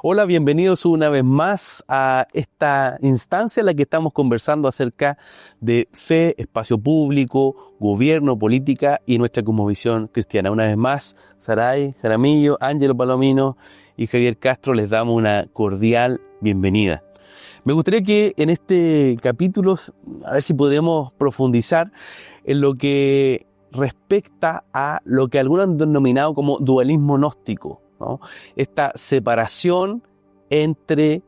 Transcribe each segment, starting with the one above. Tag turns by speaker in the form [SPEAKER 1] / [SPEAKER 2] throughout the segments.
[SPEAKER 1] Hola, bienvenidos una vez más a esta instancia en la que estamos conversando acerca de fe, espacio público, gobierno, política y nuestra cosmovisión cristiana. Una vez más, Saray Jaramillo, Ángelo Palomino y Javier Castro les damos una cordial bienvenida. Me gustaría que en este capítulo, a ver si podremos profundizar en lo que respecta a lo que algunos han denominado como dualismo gnóstico, ¿no? Esta separación entre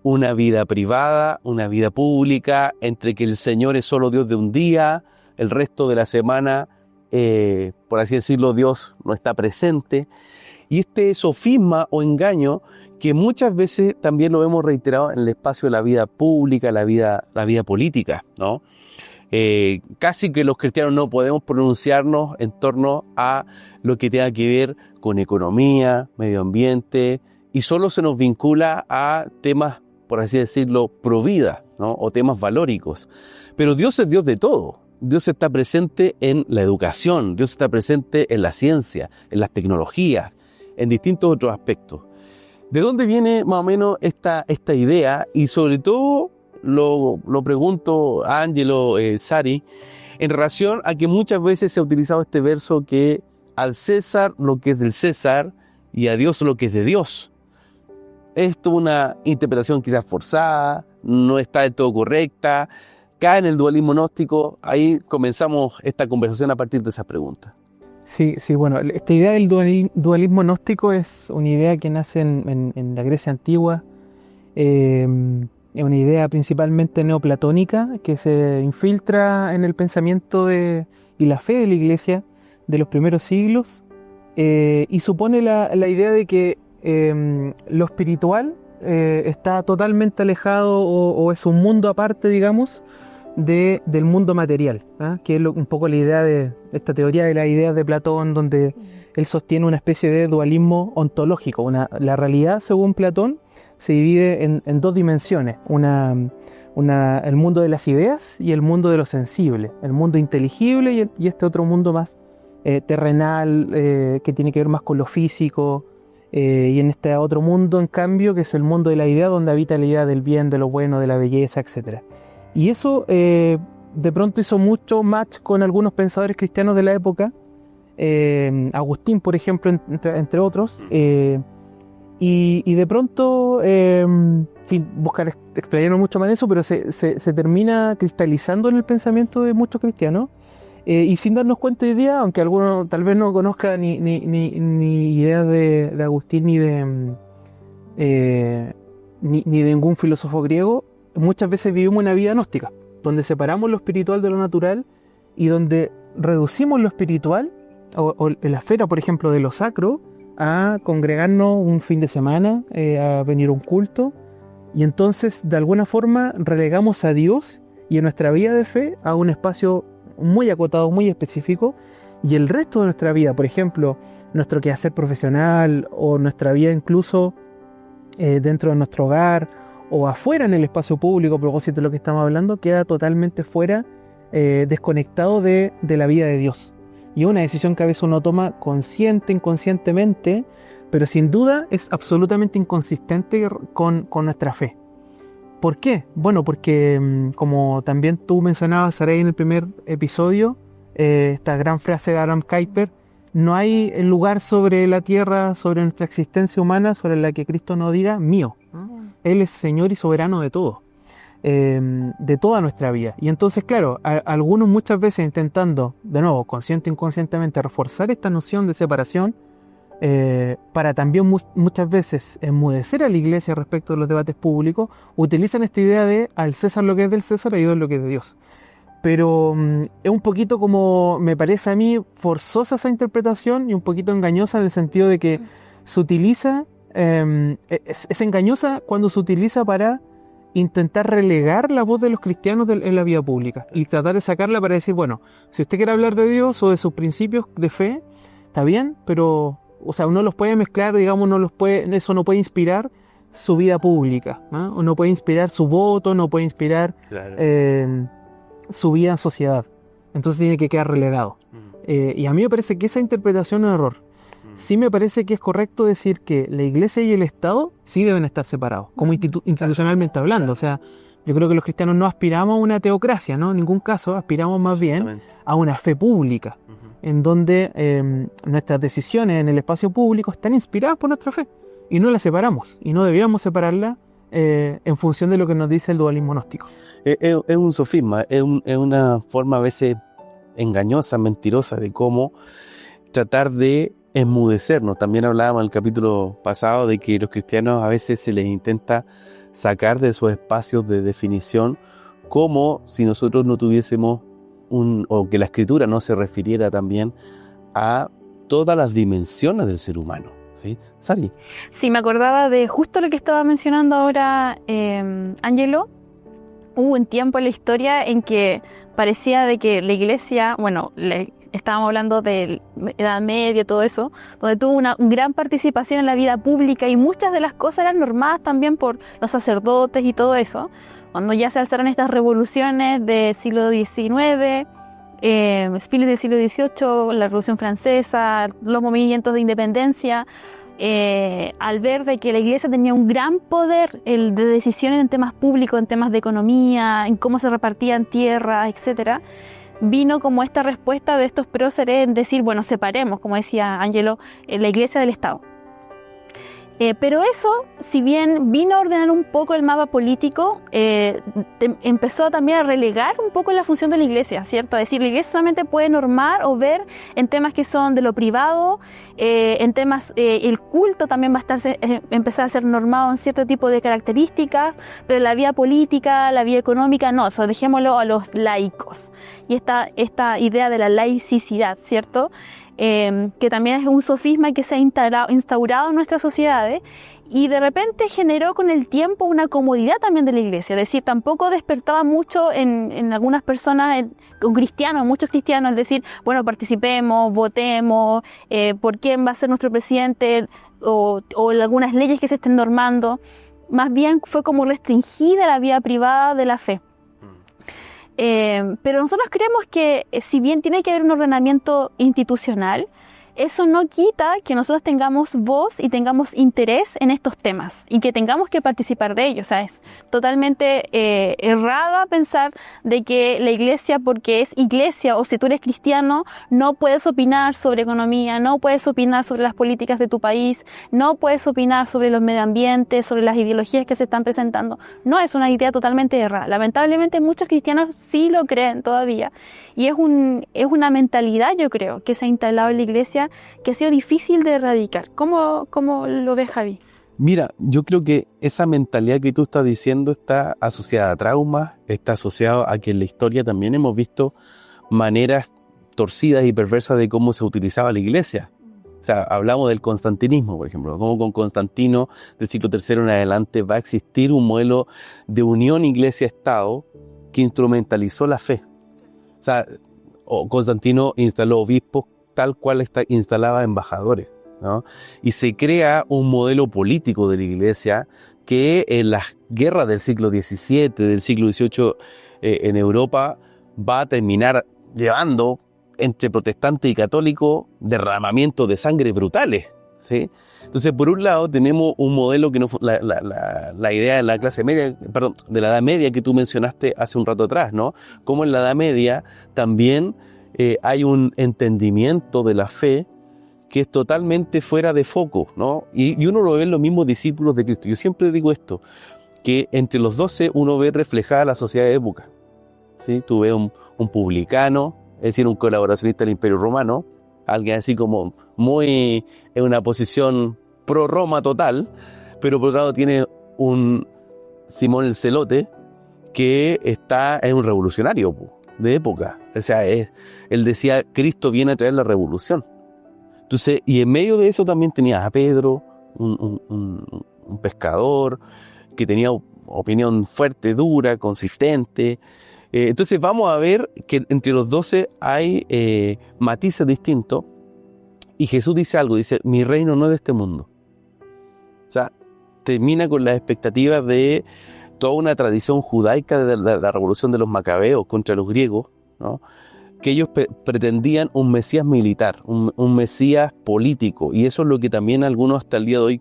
[SPEAKER 1] una vida privada, una vida pública, entre que el Señor es solo Dios de un día, el resto de la semana, por así decirlo, Dios no está presente. Y este sofisma o engaño que muchas veces también lo hemos reiterado en el espacio de la vida pública, la vida política, ¿no? Casi que los cristianos no podemos pronunciarnos en torno a lo que tenga que ver con economía, medio ambiente, y solo se nos vincula a temas, por así decirlo, pro vida, ¿no? O temas valóricos. Pero Dios es Dios de todo. Dios está presente en la educación, Dios está presente en la ciencia, en las tecnologías, en distintos otros aspectos. ¿De dónde viene más o menos esta idea? Y sobre todo lo pregunto a Ángelo, Sari, en relación a que muchas veces se ha utilizado este verso que al César lo que es del César y a Dios lo que es de Dios. Esto es una interpretación quizás forzada, no está del todo correcta, cae en el dualismo gnóstico. Ahí comenzamos esta conversación a partir de esas preguntas.
[SPEAKER 2] Sí, bueno, esta idea del dualismo gnóstico es una idea que nace en la Grecia antigua. Es una idea principalmente neoplatónica que se infiltra en el pensamiento y la fe de la Iglesia de los primeros siglos, y supone la idea de que lo espiritual está totalmente alejado o es un mundo aparte, digamos, del mundo material, ¿eh? Que es un poco la idea de esta teoría de las ideas de Platón, donde él sostiene una especie de dualismo ontológico. La realidad, según Platón, se divide en dos dimensiones, el mundo de las ideas y el mundo de lo sensible, el mundo inteligible y este otro mundo más terrenal, que tiene que ver más con lo físico, y en este otro mundo, en cambio, que es el mundo de la idea, donde habita la idea del bien, de lo bueno, de la belleza, etc. Y eso de pronto hizo mucho match con algunos pensadores cristianos de la época, Agustín, por ejemplo, entre otros, y de pronto, sin buscar explayarnos mucho más en eso, pero se termina cristalizando en el pensamiento de muchos cristianos, y sin darnos cuenta hoy día, aunque alguno tal vez no conozca ni ideas de Agustín ni de ningún filósofo griego, muchas veces vivimos una vida gnóstica, donde separamos lo espiritual de lo natural y donde reducimos lo espiritual, o la esfera, por ejemplo, de lo sacro, a congregarnos un fin de semana, a venir a un culto, y entonces de alguna forma relegamos a Dios y a nuestra vida de fe a un espacio muy acotado, muy específico, y el resto de nuestra vida, por ejemplo, nuestro quehacer profesional o nuestra vida incluso dentro de nuestro hogar o afuera en el espacio público, a propósito de lo que estamos hablando, queda totalmente fuera, desconectado de la vida de Dios. Y es una decisión que a veces uno toma consciente, inconscientemente, pero sin duda es absolutamente inconsistente con nuestra fe. ¿Por qué? Bueno, porque como también tú mencionabas, Saray, en el primer episodio, esta gran frase de Adam Kuyper: no hay lugar sobre la tierra, sobre nuestra existencia humana, sobre la que Cristo no diga mío. Él es Señor y soberano de todo, de toda nuestra vida. Y entonces, claro, algunos muchas veces intentando, de nuevo, consciente e inconscientemente, reforzar esta noción de separación, para también muchas veces enmudecer a la Iglesia respecto de los debates públicos, utilizan esta idea de al César lo que es del César y a Dios lo que es de Dios. Pero es un poquito, como me parece a mí, forzosa esa interpretación y un poquito engañosa, en el sentido de que se utiliza, es engañosa cuando se utiliza para intentar relegar la voz de los cristianos en la vida pública y tratar de sacarla para decir, bueno, si usted quiere hablar de Dios o de sus principios de fe, está bien, pero o sea, uno los puede mezclar, digamos, eso no puede inspirar su vida pública, ¿no? O no puede inspirar su voto, no puede inspirar su vida en sociedad. Entonces tiene que quedar relegado. Y a mí me parece que esa interpretación es un error. Sí me parece que es correcto decir que la Iglesia y el Estado sí deben estar separados, como institucionalmente hablando. O sea, yo creo que los cristianos no aspiramos a una teocracia, ¿no? En ningún caso, aspiramos más bien a una fe pública, en donde nuestras decisiones en el espacio público están inspiradas por nuestra fe y no la separamos, y no debiéramos separarla en función de lo que nos dice el dualismo gnóstico.
[SPEAKER 1] Es un sofisma, es una forma a veces engañosa, mentirosa de cómo tratar de enmudecernos. También hablábamos en el capítulo pasado de que los cristianos a veces se les intenta sacar de esos espacios de definición, como si nosotros no tuviésemos o que la Escritura no se refiriera también a todas las dimensiones del ser humano. ¿Sí? Sari.
[SPEAKER 3] Sí, me acordaba de justo lo que estaba mencionando ahora Ángelo. Hubo un tiempo en la historia en que parecía de que la Iglesia, bueno, estábamos hablando de Edad Media, todo eso, donde tuvo una gran participación en la vida pública y muchas de las cosas eran normadas también por los sacerdotes y todo eso. Cuando ya se alzaron estas revoluciones del siglo XIX, fines del siglo XVIII, la Revolución Francesa, los movimientos de independencia, al ver de que la Iglesia tenía un gran poder de decisiones en temas públicos, en temas de economía, en cómo se repartían tierras, etcétera, vino como esta respuesta de estos próceres en decir, bueno, separemos, como decía Ángelo, la Iglesia del Estado. Pero eso, si bien vino a ordenar un poco el mapa político, empezó también a relegar un poco la función de la Iglesia, ¿cierto? Es decir, la Iglesia solamente puede normar o ver en temas que son de lo privado, en temas, el culto también va a empezar a ser normado en cierto tipo de características, pero la vía política, la vía económica, no, eso dejémoslo a los laicos. Y esta idea de la laicidad, ¿cierto? Que también es un sofisma que se ha instaurado en nuestras sociedades y de repente generó con el tiempo una comodidad también de la Iglesia, es decir, tampoco despertaba mucho en algunas personas, muchos cristianos, es decir, bueno, participemos, votemos, por quién va a ser nuestro presidente o algunas leyes que se estén normando. Más bien fue como restringida la vida privada de la fe. Pero nosotros creemos que si bien tiene que haber un ordenamiento institucional, eso no quita que nosotros tengamos voz y tengamos interés en estos temas y que tengamos que participar de ellos. O sea, es totalmente errada pensar de que la Iglesia, porque es Iglesia o si tú eres cristiano, no puedes opinar sobre economía, no puedes opinar sobre las políticas de tu país, no puedes opinar sobre los medio ambientes, sobre las ideologías que se están presentando. No, es una idea totalmente errada. Lamentablemente muchos cristianos sí lo creen todavía y es una mentalidad, yo creo, que se ha instalado en la Iglesia que ha sido difícil de erradicar. ¿Cómo lo ves, Javi?
[SPEAKER 1] Mira, yo creo que esa mentalidad que tú estás diciendo está asociada a traumas, está asociada a que en la historia también hemos visto maneras torcidas y perversas de cómo se utilizaba la Iglesia. O sea, hablamos del constantinismo, por ejemplo, cómo con Constantino del siglo III en adelante va a existir un modelo de unión Iglesia-Estado que instrumentalizó la fe. O sea, Constantino instaló obispos tal cual instalaba embajadores, ¿no? Y se crea un modelo político de la Iglesia que en las guerras del siglo XVII, del siglo XVIII en Europa, va a terminar llevando entre protestantes y católicos derramamientos de sangre brutales, ¿sí? Entonces, por un lado, tenemos un modelo que no la idea de la clase media, perdón, de la Edad Media que tú mencionaste hace un rato atrás, ¿no? Como en la Edad Media también hay un entendimiento de la fe que es totalmente fuera de foco, ¿no? Y uno lo ve en los mismos discípulos de Cristo. Yo siempre digo esto, que entre los 12 uno ve reflejada la sociedad de época, ¿sí? Tú ves un publicano, es decir, un colaboracionista del Imperio Romano, alguien así como muy en una posición pro-Roma total, pero por otro lado tiene un Simón el Celote que es un revolucionario de época. O sea, él decía, Cristo viene a traer la revolución. Entonces, y en medio de eso también tenías a Pedro, un pescador, que tenía opinión fuerte, dura, consistente. Entonces vamos a ver que entre los 12 hay matices distintos, y Jesús dice algo, dice, mi reino no es de este mundo. O sea, termina con las expectativas de toda una tradición judaica de la revolución de los macabeos contra los griegos, ¿no? que ellos pretendían un Mesías militar, un Mesías político, y eso es lo que también algunos hasta el día de hoy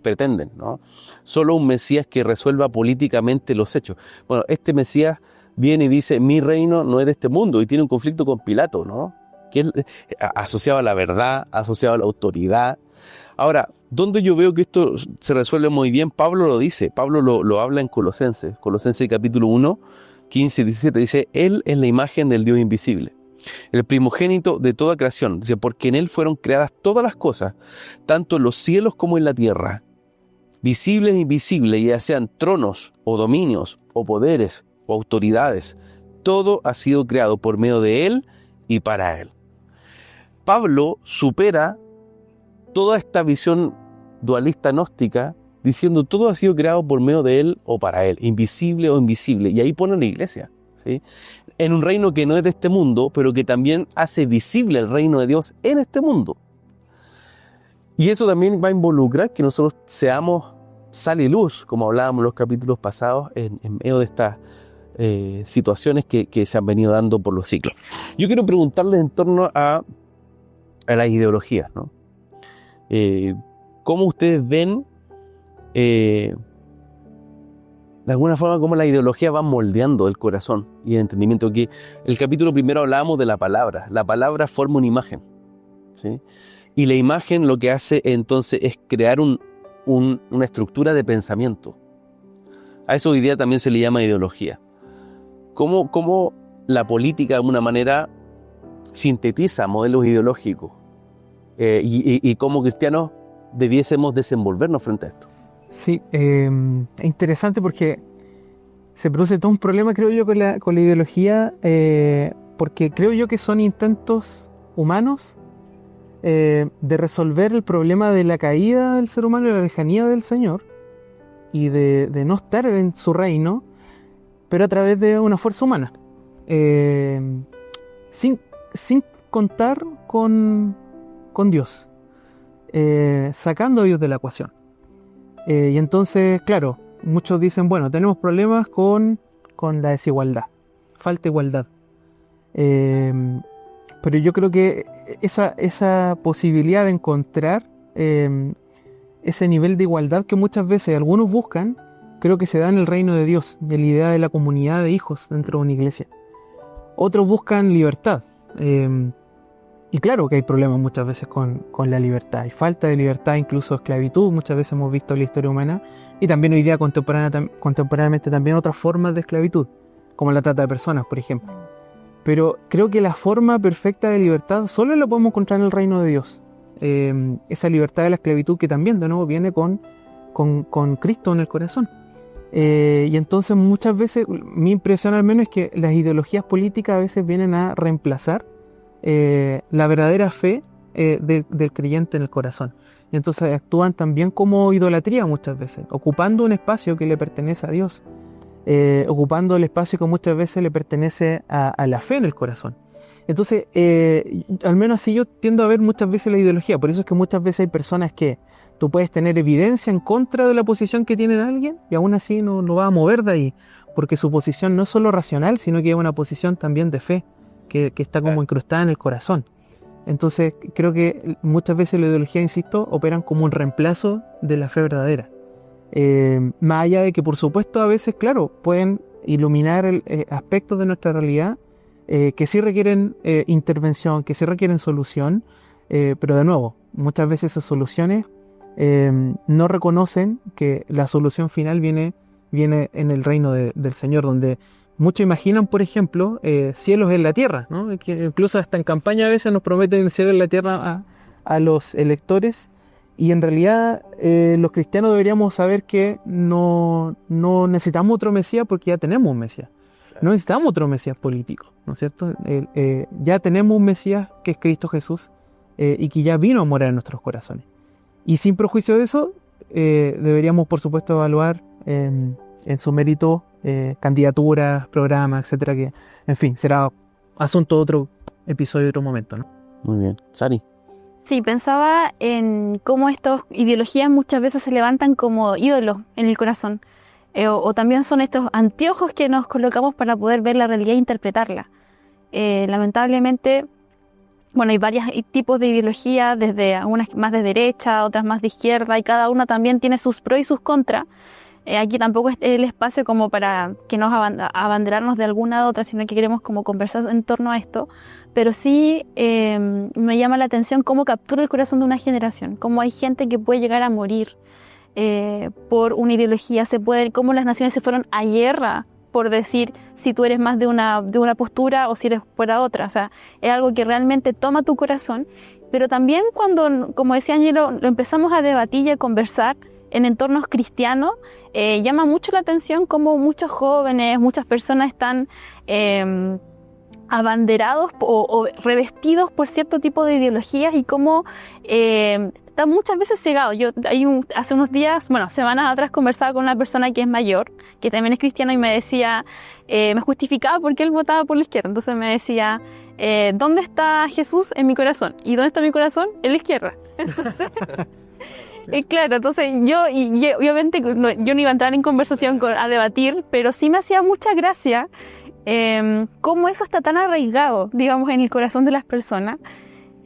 [SPEAKER 1] pretenden, ¿no? Solo un Mesías que resuelva políticamente los hechos. Bueno, este Mesías viene y dice, mi reino no es de este mundo, y tiene un conflicto con Pilato, ¿no? Que es asociado a la verdad, asociado a la autoridad. Ahora, ¿dónde yo veo que esto se resuelve muy bien? Pablo lo dice, Pablo lo habla en Colosenses capítulo 1, 15 y 17, dice, Él es la imagen del Dios invisible, el primogénito de toda creación, dice, porque en Él fueron creadas todas las cosas, tanto en los cielos como en la tierra, visibles e invisibles, ya sean tronos o dominios o poderes o autoridades, todo ha sido creado por medio de Él y para Él. Pablo supera toda esta visión dualista gnóstica diciendo todo ha sido creado por medio de Él o para Él, invisible o invisible, y ahí pone la iglesia, ¿sí? En un reino que no es de este mundo, pero que también hace visible el reino de Dios en este mundo. Y eso también va a involucrar que nosotros seamos sal y luz, como hablábamos en los capítulos pasados, en medio de estas situaciones que se han venido dando por los siglos. Yo quiero preguntarles en torno a las ideologías, ¿no? ¿Cómo ustedes ven, de alguna forma, cómo la ideología va moldeando el corazón y el entendimiento? Que el capítulo primero hablábamos de la palabra forma una imagen, ¿sí? Y la imagen lo que hace entonces es crear una estructura de pensamiento. A eso hoy día también se le llama ideología. ¿Cómo la política de alguna manera sintetiza modelos ideológicos? Y como cristianos debiésemos desenvolvernos frente a esto.
[SPEAKER 2] Sí, es interesante porque se produce todo un problema, creo yo, con la ideología, porque creo yo que son intentos humanos de resolver el problema de la caída del ser humano y la lejanía del Señor, y de no estar en su reino, pero a través de una fuerza humana, sin contar con Dios, sacando a Dios de la ecuación. Y entonces, claro, muchos dicen, bueno, tenemos problemas con la desigualdad, falta de igualdad. Pero yo creo que esa posibilidad de encontrar ese nivel de igualdad que muchas veces algunos buscan, creo que se da en el reino de Dios, de la idea de la comunidad de hijos dentro de una iglesia. Otros buscan libertad. Y claro que hay problemas muchas veces con la libertad. Hay falta de libertad, incluso esclavitud. Muchas veces hemos visto en la historia humana. Y también hoy día contemporáneamente también otras formas de esclavitud, como la trata de personas, por ejemplo. Pero creo que la forma perfecta de libertad solo la podemos encontrar en el reino de Dios. Esa libertad de la esclavitud que también, de nuevo, viene con Cristo en el corazón. Y entonces muchas veces, mi impresión al menos es que las ideologías políticas a veces vienen a reemplazar la verdadera fe del creyente en el corazón. Y entonces actúan también como idolatría muchas veces, ocupando un espacio que le pertenece a Dios, ocupando el espacio que muchas veces le pertenece a la fe en el corazón. Entonces, al menos así yo tiendo a ver muchas veces la ideología. Por eso es que muchas veces hay personas que tú puedes tener evidencia en contra de la posición que tiene alguien y aún así no va a mover de ahí, porque su posición no es solo racional, sino que es una posición también de fe, que está como incrustada en el corazón. Entonces creo que muchas veces la ideología, insisto, operan como un reemplazo de la fe verdadera. Más allá de que, por supuesto, a veces, claro, pueden iluminar aspectos de nuestra realidad que sí requieren intervención, que sí requieren solución, pero de nuevo, muchas veces esas soluciones no reconocen que la solución final viene en el reino del Señor, donde muchos imaginan, por ejemplo, cielos en la tierra, ¿no? Que incluso hasta en campaña a veces nos prometen el cielo en la tierra a los electores, y en realidad los cristianos deberíamos saber que no necesitamos otro Mesías porque ya tenemos un Mesías. No necesitamos otro Mesías político, ¿no es cierto? Ya tenemos un Mesías que es Cristo Jesús y que ya vino a morar en nuestros corazones. Y sin perjuicio de eso, deberíamos, por supuesto, evaluar en su mérito candidaturas, programas, etcétera, que, en fin, será asunto de otro episodio, de otro momento, ¿no?
[SPEAKER 1] Muy bien. Sari.
[SPEAKER 3] Sí, pensaba en cómo estas ideologías muchas veces se levantan como ídolos en el corazón. O también son estos anteojos que nos colocamos para poder ver la realidad e interpretarla. lamentablemente, bueno, hay varios tipos de ideología, desde algunas más de derecha, otras más de izquierda, y cada una también tiene sus pros y sus contras. Aquí tampoco es el espacio como para que nos abanderarnos de alguna u otra, sino que queremos como conversar en torno a esto. Pero sí me llama la atención cómo captura el corazón de una generación, cómo hay gente que puede llegar a morir por una ideología, cómo las naciones se fueron a guerra por decir si tú eres más de una postura o si eres fuera otra. O sea, es algo que realmente toma tu corazón, pero también cuando, como decía Ángelo, lo empezamos a debatir y a conversar en entornos cristianos, llama mucho la atención cómo muchos jóvenes, muchas personas están abanderados o revestidos por cierto tipo de ideologías y cómo están muchas veces cegados. Hace unos días, semanas atrás, conversaba con una persona que es mayor, que también es cristiana, y me decía, me justificaba por qué él votaba por la izquierda. Entonces me decía, ¿dónde está Jesús en mi corazón? ¿Y dónde está mi corazón? En la izquierda. Entonces... Claro, entonces yo obviamente yo no iba a entrar en conversación a debatir, pero sí me hacía mucha gracia cómo eso está tan arraigado, digamos, en el corazón de las personas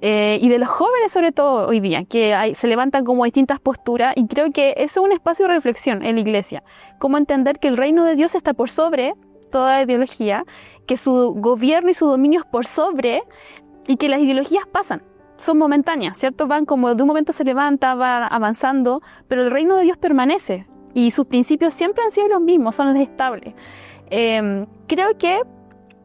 [SPEAKER 3] y de los jóvenes sobre todo hoy día, que se levantan como distintas posturas, y creo que eso es un espacio de reflexión en la iglesia, cómo entender que el reino de Dios está por sobre toda ideología, que su gobierno y su dominio es por sobre, y que las ideologías pasan. Son momentáneas, ¿cierto? Van como de un momento se levanta, va avanzando, pero el reino de Dios permanece y sus principios siempre han sido los mismos, son los estables. Creo que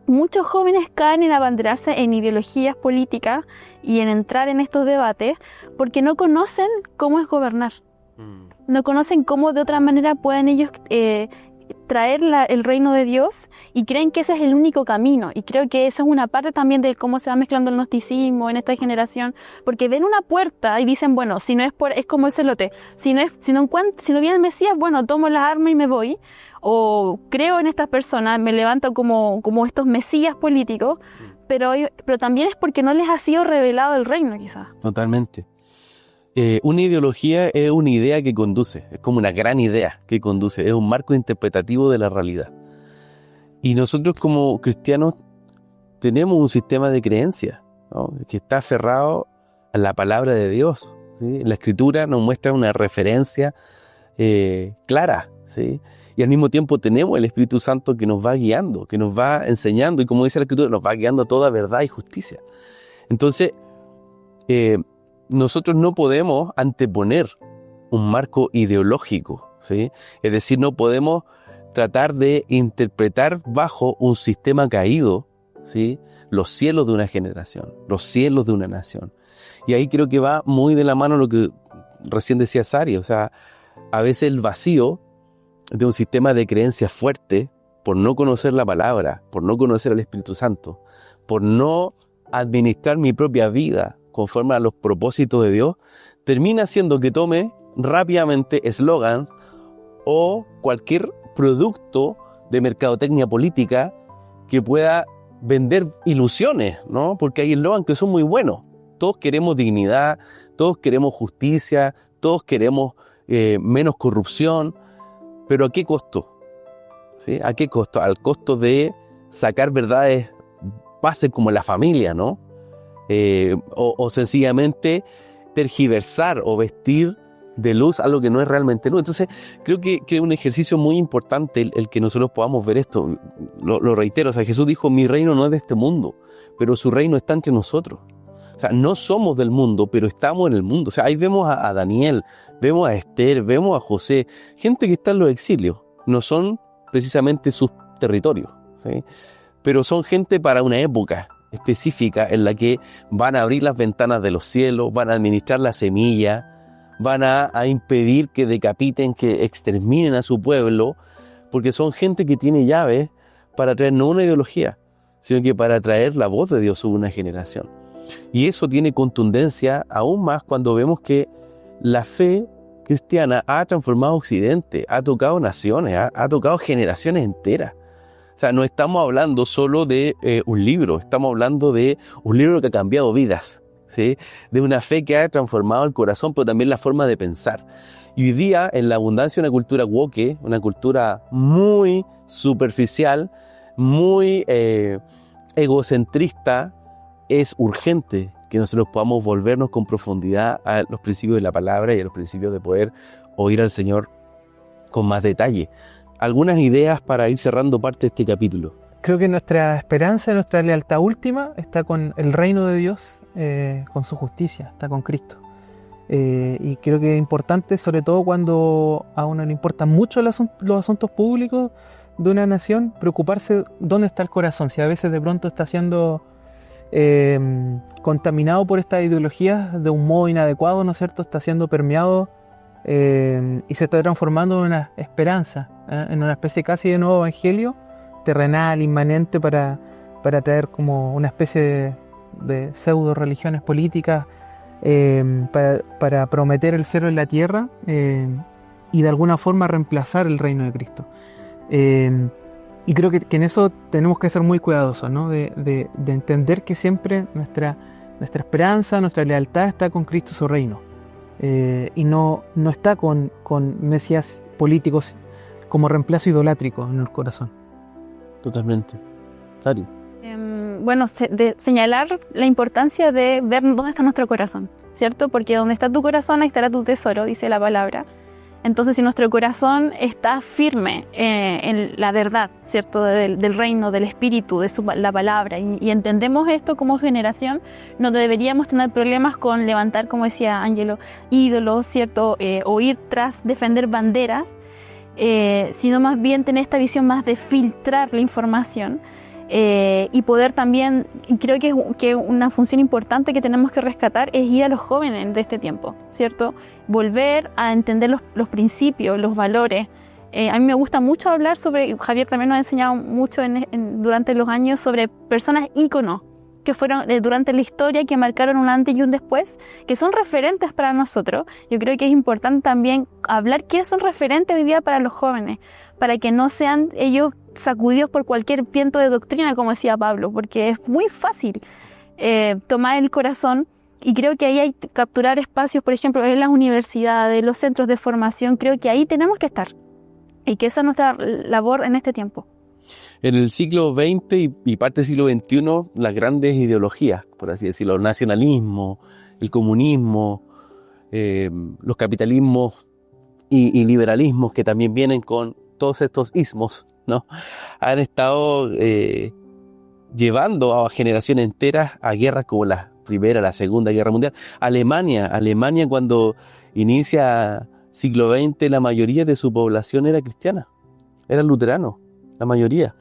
[SPEAKER 3] muchos jóvenes caen en abanderarse en ideologías políticas y en entrar en estos debates porque no conocen cómo es gobernar. No conocen cómo de otra manera pueden ellos traer el reino de Dios, y creen que ese es el único camino. Y creo que esa es una parte también de cómo se va mezclando el gnosticismo en esta generación, porque ven una puerta y dicen, bueno, si no es es como el celote, si no viene el Mesías, bueno, tomo las armas y me voy, o creo en estas personas, me levanto como estos mesías políticos, pero también es porque no les ha sido revelado el reino, quizás.
[SPEAKER 1] Totalmente. Una ideología es una idea que conduce, es como una gran idea que conduce, es un marco interpretativo de la realidad. Y nosotros como cristianos tenemos un sistema de creencias, ¿no?, que está aferrado a la palabra de Dios, ¿sí? La Escritura nos muestra una referencia clara, ¿sí? Y al mismo tiempo tenemos el Espíritu Santo que nos va guiando, que nos va enseñando, y como dice la Escritura, nos va guiando a toda verdad y justicia. Entonces, nosotros no podemos anteponer un marco ideológico, ¿sí? Es decir, no podemos tratar de interpretar bajo un sistema caído, ¿sí?, los cielos de una generación, los cielos de una nación. Y ahí creo que va muy de la mano lo que recién decía Sari, o sea, a veces el vacío de un sistema de creencias fuerte, por no conocer la palabra, por no conocer al Espíritu Santo, por no administrar mi propia vida conforme a los propósitos de Dios, termina haciendo que tome rápidamente eslogans o cualquier producto de mercadotecnia política que pueda vender ilusiones, ¿no? Porque hay eslogans que son muy buenos. Todos queremos dignidad, todos queremos justicia, todos queremos menos corrupción, pero ¿a qué costo? ¿Sí? ¿A qué costo? Al costo de sacar verdades bases como la familia, ¿no? O sencillamente tergiversar o vestir de luz algo que no es realmente luz. Entonces creo que es un ejercicio muy importante el que nosotros podamos ver esto. Lo reitero, o sea, Jesús dijo, mi reino no es de este mundo, pero su reino está entre nosotros. O sea, no somos del mundo, pero estamos en el mundo. O sea, ahí vemos a Daniel, vemos a Esther, vemos a José, gente que está en los exilios. No son precisamente sus territorios, ¿sí? Pero son gente para una época específica en la que van a abrir las ventanas de los cielos, van a administrar la semilla, van a impedir que decapiten, que exterminen a su pueblo, porque son gente que tiene llaves para traer no una ideología, sino que para traer la voz de Dios sobre una generación. Y eso tiene contundencia aún más cuando vemos que la fe cristiana ha transformado Occidente, ha tocado naciones, ha tocado generaciones enteras. O sea, no estamos hablando solo de un libro, estamos hablando de un libro que ha cambiado vidas, ¿sí? De una fe que ha transformado el corazón, pero también la forma de pensar. Y hoy día, en la abundancia de una cultura woke, una cultura muy superficial, muy egocentrista, es urgente que nosotros podamos volvernos con profundidad a los principios de la palabra y a los principios de poder oír al Señor con más detalle. Algunas ideas para ir cerrando parte de este capítulo.
[SPEAKER 2] Creo que nuestra esperanza, nuestra lealtad última está con el reino de Dios, con su justicia, está con Cristo. Y creo que es importante, sobre todo cuando a uno le importan mucho los asuntos públicos de una nación, preocuparse dónde está el corazón, si a veces de pronto está siendo contaminado por estas ideologías de un modo inadecuado, ¿no es cierto? Está siendo permeado y se está transformando en una esperanza, en una especie casi de nuevo evangelio terrenal, inmanente, para traer como una especie de pseudo religiones políticas, para prometer el cielo en la tierra y de alguna forma reemplazar el reino de Cristo. Y creo que en eso tenemos que ser muy cuidadosos, ¿no? De entender que siempre nuestra esperanza, nuestra lealtad está con Cristo y su reino, y no está con mesías políticos como reemplazo idolátrico en el corazón.
[SPEAKER 1] Totalmente. Sari.
[SPEAKER 3] Bueno, señalar la importancia de ver dónde está nuestro corazón, ¿cierto? Porque donde está tu corazón, ahí estará tu tesoro, dice la palabra. Entonces, si nuestro corazón está firme en la verdad, ¿cierto? Del reino, del espíritu, de la palabra, y entendemos esto como generación, no deberíamos tener problemas con levantar, como decía Ángelo, ídolos, ¿cierto? O ir tras defender banderas, sino más bien tener esta visión más de filtrar la información. Y poder también, creo que una función importante que tenemos que rescatar es ir a los jóvenes de este tiempo, ¿cierto? Volver a entender los principios, los valores. A mí me gusta mucho hablar sobre, Javier también nos ha enseñado mucho durante los años sobre personas íconos que fueron durante la historia, que marcaron un antes y un después, que son referentes para nosotros. Yo creo que es importante también hablar quiénes son referentes hoy día para los jóvenes, para que no sean ellos sacudidos por cualquier viento de doctrina, como decía Pablo, porque es muy fácil tomar el corazón, y creo que ahí hay que capturar espacios, por ejemplo, en las universidades, los centros de formación. Creo que ahí tenemos que estar, y que esa es nuestra labor en este tiempo.
[SPEAKER 1] En el siglo XX y parte del siglo XXI, las grandes ideologías, por así decirlo, el nacionalismo, el comunismo, los capitalismos y liberalismos que también vienen con todos estos ismos, ¿no? Han estado llevando a generaciones enteras a guerras como la Primera, la Segunda Guerra Mundial. Alemania cuando inicia siglo XX, la mayoría de su población era cristiana, era luterano, la mayoría.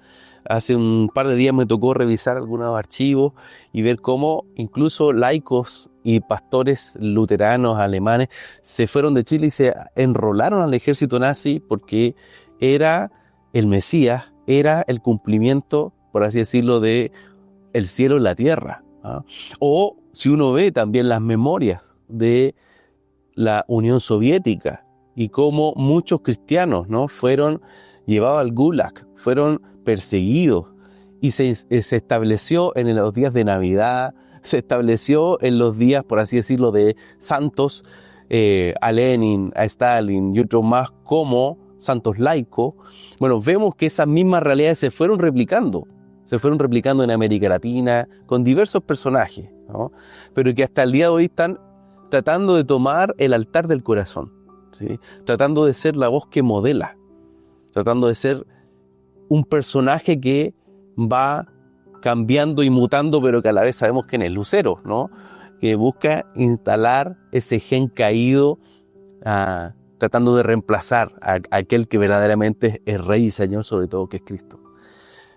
[SPEAKER 1] Hace un par de días me tocó revisar algunos archivos y ver cómo incluso laicos y pastores luteranos alemanes se fueron de Chile y se enrolaron al ejército nazi porque era el Mesías, era el cumplimiento, por así decirlo, de el cielo en la tierra, ¿ah? O si uno ve también las memorias de la Unión Soviética y cómo muchos cristianos, ¿no?, fueron llevados al Gulag, fueron perseguidos, y se estableció en los días de Navidad, se estableció en los días, por así decirlo, de santos, a Lenin, a Stalin y otros más como santos laicos. Bueno, vemos que esas mismas realidades se fueron replicando en América Latina con diversos personajes, ¿no? Pero que hasta el día de hoy están tratando de tomar el altar del corazón, ¿sí? Tratando de ser la voz que modela, tratando de ser un personaje que va cambiando y mutando, pero que a la vez sabemos quién es, Lucero, ¿no? Que busca instalar ese gen caído, tratando de reemplazar a aquel que verdaderamente es Rey y Señor, sobre todo, que es Cristo.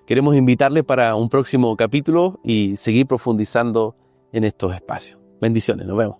[SPEAKER 1] Queremos invitarle para un próximo capítulo y seguir profundizando en estos espacios. Bendiciones, nos vemos.